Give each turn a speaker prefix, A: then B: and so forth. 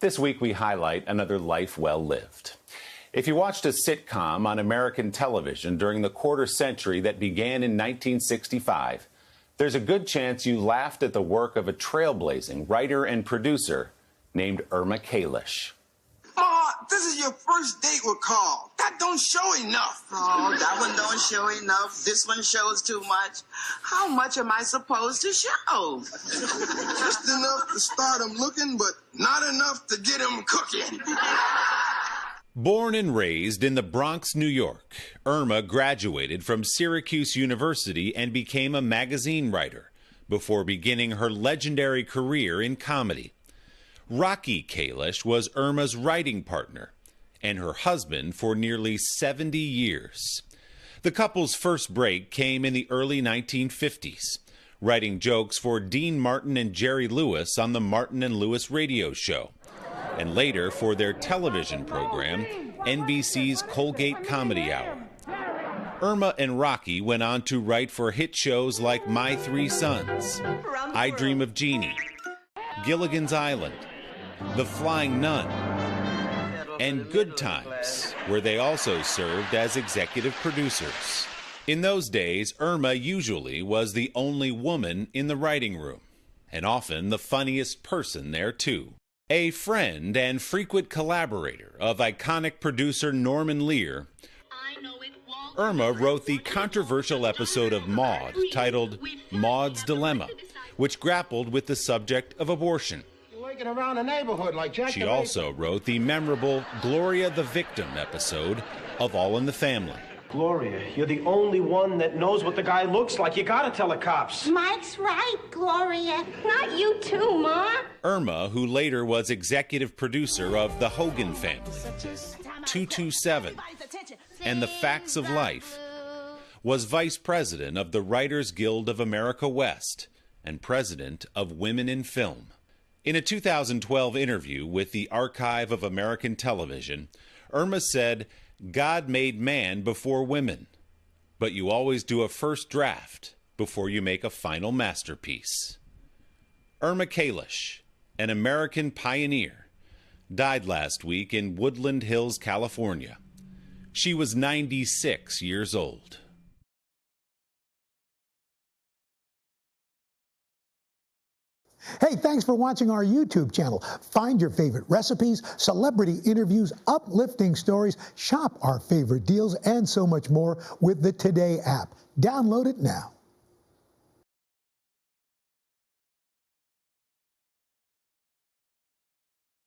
A: This week we highlight another life well lived. If you watched a sitcom on American television during the quarter century that began in 1965, there's a good chance you laughed at the work of a trailblazing writer and producer named Irma Kalish.
B: Ma, this is your first date with Carl. That don't show enough.
C: Oh, that one don't show enough. This one shows too much. How much am I supposed to show?
B: Just enough to start him looking, but not enough to get him cooking.
A: Born and raised in the Bronx, New York, Irma graduated from Syracuse University and became a magazine writer before beginning her legendary career in comedy. Rocky Kalish was Irma's writing partner and her husband for nearly 70 years. The couple's first break came in the early 1950s, writing jokes for Dean Martin and Jerry Lewis on the Martin and Lewis radio show, and later for their television program, NBC's Colgate Comedy Hour. Irma and Rocky went on to write for hit shows like My Three Sons, I Dream of Jeannie, Gilligan's Island, The Flying Nun, and Good Times, where they also served as executive producers. In those days, Irma usually was the only woman in the writing room, and often the funniest person there too. A friend and frequent collaborator of iconic producer Norman Lear, Irma wrote the controversial episode of Maude titled Maude's Dilemma, which grappled with the subject of abortion.
D: Around the neighborhood like Jack.
A: She also wrote the memorable Gloria the Victim episode of All in the Family.
D: Gloria, you're the only one that knows what the guy looks like. You gotta tell the cops.
E: Mike's right, Gloria. Not you too, Ma.
A: Irma, who later was executive producer of The Hogan Family, 227, and The Facts of Life, was vice president of the Writers Guild of America West and president of Women in Film. In a 2012 interview with the Archive of American Television, Irma said, "God made man before women, but you always do a first draft before you make a final masterpiece." Irma Kalish, an American pioneer, died last week in Woodland Hills, California. She was 96 years old.
F: Hey, thanks for watching our YouTube channel. Find your favorite recipes, celebrity interviews, uplifting stories, shop our favorite deals, and so much more with the Today app. Download it now.